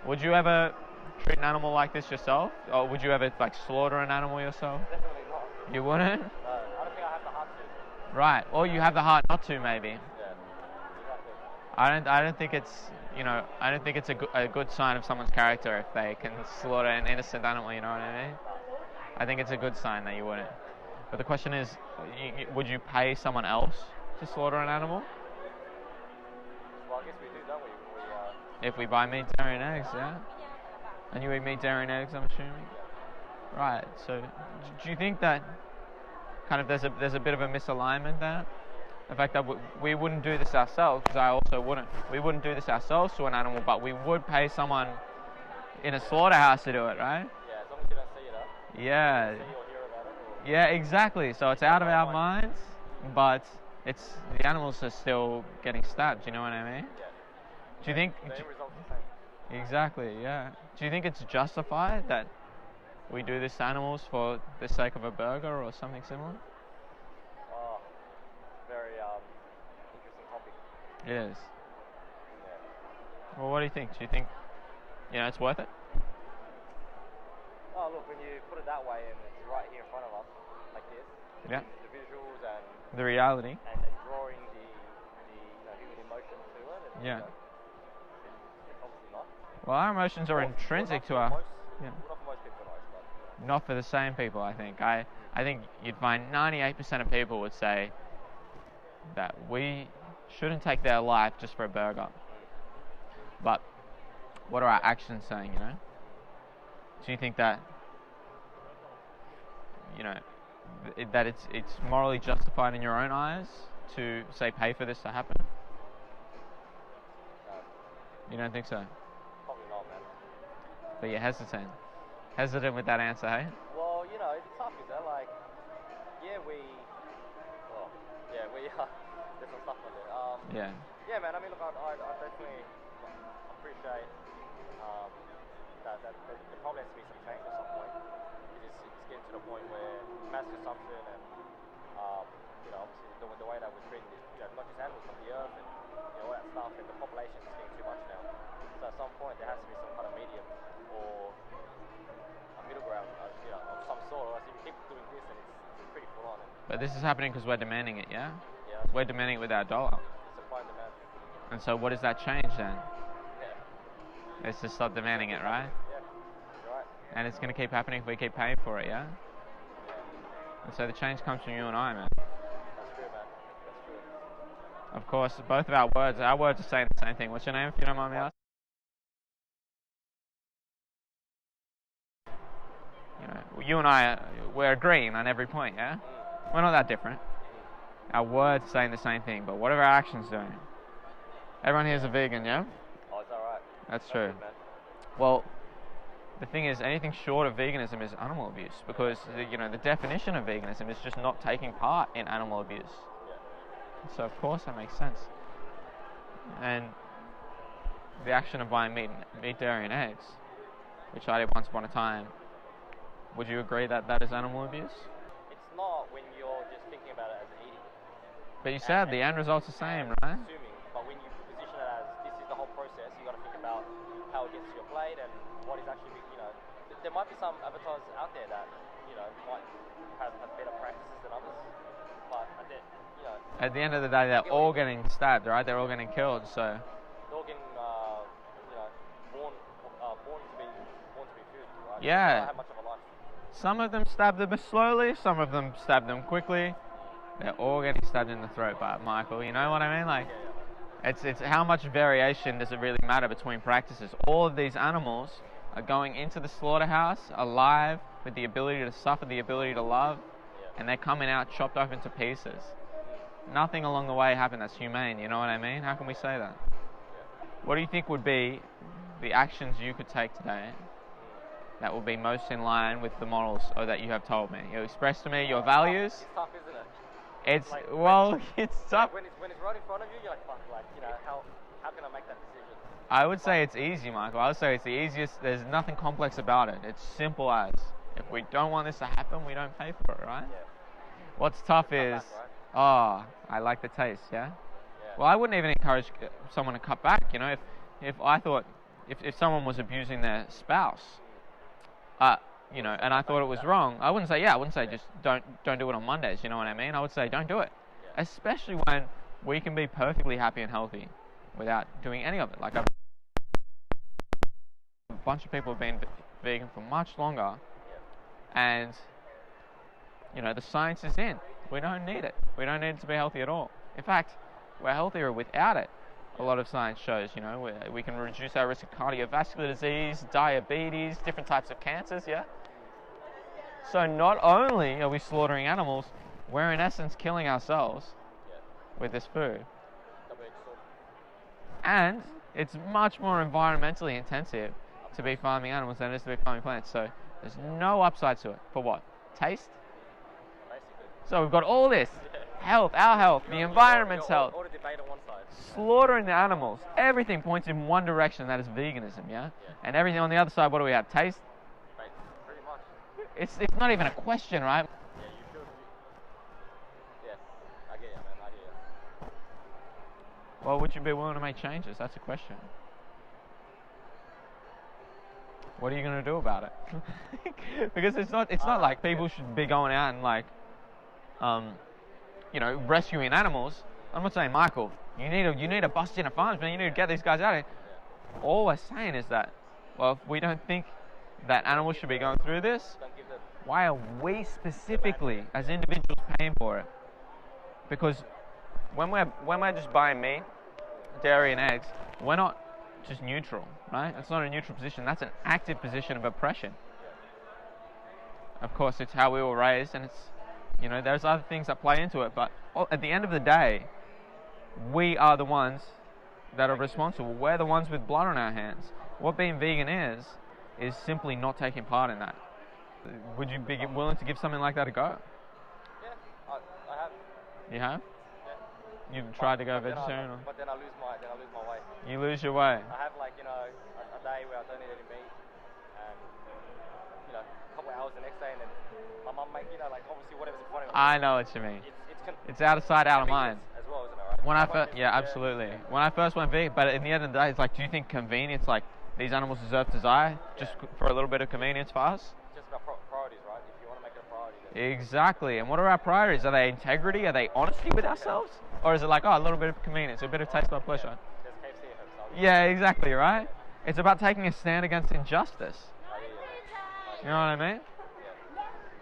Would you ever treat an animal like this yourself? Or would you ever like slaughter an animal yourself? Definitely not. You wouldn't? No, I don't think I have the heart to. Right. Or you have the heart not to, maybe. Yeah, exactly. I don't think it's, I don't think it's a good sign of someone's character if they can slaughter an innocent animal, you know what I mean? I think it's a good sign that you wouldn't. But the question is, would you pay someone else to slaughter an animal? Well, I guess we do, don't we? If we buy meat, dairy and eggs, yeah? And you eat meat, dairy and eggs, I'm assuming? Right, so do you think that kind of there's a bit of a misalignment there? The fact that we wouldn't do this ourselves, because I also wouldn't. We wouldn't do this ourselves to an animal, but we would pay someone in a slaughterhouse to do it, right? Yeah, as long as you don't see it, Yeah. see or hear about it. Yeah, exactly. So it's out of our minds, but the animals are still getting stabbed. You know what I mean? Yeah. Do you think? The end result's the same. Exactly. Yeah. Do you think it's justified that we do this to animals for the sake of a burger or something similar? Oh, very interesting topic. It is. Yeah. Well, what do you think? Do you think, it's worth it? Oh, look, when you put it that way and it's right here in front of us, like this, Yeah. the visuals and The reality. drawing the human emotion to it. And, Yeah. It's obviously not. Well, our emotions are intrinsic to our. Yeah. Not for most people, but Not for the same people, I think. I think you'd find 98% of people would say that we shouldn't take their life just for a burger. But what are our actions saying, Do you think that, that it's morally justified in your own eyes to, say, pay for this to happen? You don't think so? probably not, man. But you're hesitant. Hesitant with that answer, hey? Well, it's tough, is that like, there's some stuff on there. Yeah. Yeah, man. I mean, look, I definitely appreciate that there probably has to be some change at some point. It's getting to the point where mass consumption and obviously the way that we're treating not just animals but the earth and all that stuff, and the population is getting too much now. So at some point there has to be some kind of medium or a middle ground, of some sort. Or else if you keep doing this, then it's pretty full on. But this is happening because we're demanding it, yeah? Yeah. We're demanding it with our dollar. Supply and demand. And so what does that change then? Yeah. It's to stop demanding it, right? Yeah. You're right. And it's going to keep happening if we keep paying for it, yeah? And so the change comes from you and I, man. That's true, man. That's true. Of course, both of our words are saying the same thing. What's your name, if you don't mind me asking? You and I, we're agreeing on every point, yeah? We're not that different. Our words saying the same thing, but what are our actions doing? Everyone here is a vegan, yeah? Oh, is that right? That's true. Good, man. Well, the thing is, anything short of veganism is animal abuse, because the definition of veganism is just not taking part in animal abuse. Yeah. So of course that makes sense. And the action of buying meat, dairy, and eggs, which I did once upon a time, would you agree that that is animal abuse? It's not when you're just thinking about it as eating. But you said the end result's the same, right? Consuming, but when you position it as this is the whole process, you got to think about how it gets to your plate and what is actually, there might be some avatars out there that, might have better practices than others, but at the end of the day, they're all getting stabbed, right? They're all getting killed, so. They're all getting, born to be food, right? Yeah. They don't have much of a life. Some of them stab them slowly, some of them stab them quickly. They're all getting stabbed in the throat by Michael, you know what I mean? Like, it's how much variation does it really matter between practices? All of these animals are going into the slaughterhouse alive with the ability to suffer, the ability to love, and they're coming out chopped up into pieces. Nothing along the way happened that's humane, you know what I mean? How can we say that? What do you think would be the actions you could take today that will be most in line with the morals that you have told me? You expressed to me your values. It's tough, isn't it? It's like, it's tough. When it's right in front of you, you're like, fuck, how can I make that decision? I would say it's easy, Michael. I would say it's the easiest. There's nothing complex about it. It's simple as, if we don't want this to happen, we don't pay for it, right? Yeah. What's tough is, back, right? I like the taste, yeah? Well, I wouldn't even encourage someone to cut back, if I thought if someone was abusing their spouse, you know, and I thought it was wrong, I wouldn't say just don't do it on Mondays. You know what I mean? I would say don't do it, especially when we can be perfectly happy and healthy without doing any of it. Like a bunch of people have been vegan for much longer, and you know the science is in. We don't need it. We don't need it to be healthy at all. In fact, we're healthier without it. A lot of science shows, you know, we can reduce our risk of cardiovascular disease, diabetes, different types of cancers, yeah? So not only are we slaughtering animals, we're in essence killing ourselves with this food. And it's much more environmentally intensive to be farming animals than it is to be farming plants. So there's no upside to it. For what? Taste? So we've got all this. Health, our health, the environment's health. All the debate on one side. Slaughtering the animals. Everything points in one direction, that is veganism, yeah? And everything on the other side, what do we have? Taste? Pretty much. It's not even a question, right? Yeah, you feel. Yeah, I get you, man. I hear you. Well, would you be willing to make changes? That's a question. What are you going to do about it? Because it's not like people should be going out and like, you know, rescuing animals. I'm not saying, Michael, you need to bust in a farms, man. You need to get these guys out of here. All we're saying is that, well, if we don't think that animals should be going through this, why are we specifically, as individuals, paying for it? Because when we're just buying meat, dairy, and eggs, we're not just neutral, right? It's not a neutral position. That's an active position of oppression. Of course, it's how we were raised, and it's, you know, there's other things that play into it, but at the end of the day, we are the ones that are responsible. We're the ones with blood on our hands. What being vegan is simply not taking part in that. Would you be willing to give something like that a go? Yeah, I have. You have? Yeah. You've tried to go vegetarian? But then I lose my way. You lose your way? I have like, you know, a day where I don't eat any meat, and you know, a couple of hours the next day, and then my mum make, you know, like obviously whatever's in front of me. I know what you mean. It's out of sight, out of mind. As well, isn't it, right? When I first, yeah, absolutely. When I first went vegan, but at the end of the day, it's like, do you think convenience, like these animals deserve to die just for a little bit of convenience for us? It's just about priorities, right? If you want to make it a priority. Then Exactly. And what are our priorities? Are they integrity? Are they honesty with ourselves? Or is it like, oh, a little bit of convenience, a bit of taste by pleasure? there's KFC at home, so Yeah, exactly, right? It's about taking a stand against injustice. You know what I mean?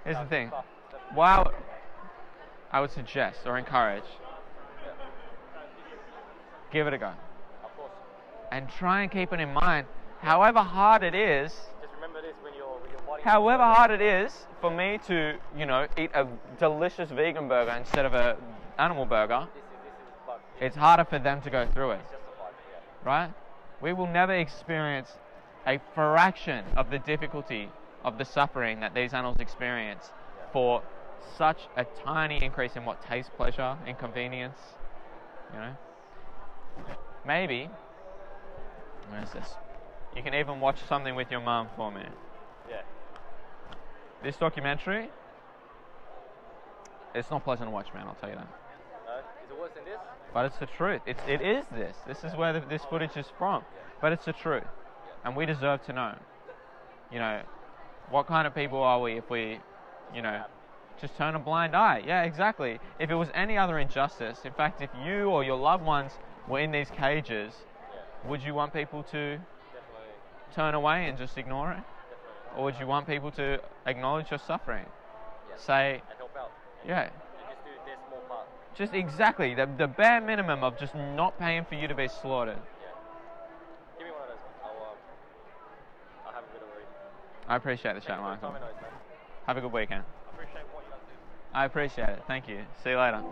Here's the thing. Wow. I would suggest or encourage, give it a go. Of course. And try and keep it in mind, however hard it is, Just remember this when you're fighting. however hard it is for me to, you know, eat a delicious vegan burger instead of a animal burger, This is but it's harder for them to go through it, it's justified, right? We will never experience a fraction of the difficulty of the suffering that these animals experience for such a tiny increase in what taste, pleasure, inconvenience, you know? Maybe, where's this? You can even watch something with your mum for me. Yeah. This documentary, it's not pleasant to watch, man, I'll tell you that. No? Is it worse than this? But it's the truth. It is this. This is where this footage is from. But it's the truth. And we deserve to know. You know, what kind of people are we if we, you know, just turn a blind eye? Yeah, exactly. If it was any other injustice, in fact, if you or your loved ones were in these cages, would you want people to turn away and just ignore it? Or would you want people to acknowledge your suffering? Say, And help out. yeah. You just do their small part. Just exactly, the bare minimum of just not paying for you to be slaughtered. Yeah. Give me one of those. I'll have a bit of a read. I appreciate the chat, Michael. Time and notes, man. Have a good weekend. I appreciate what you guys do. I appreciate it. Thank you. See you later.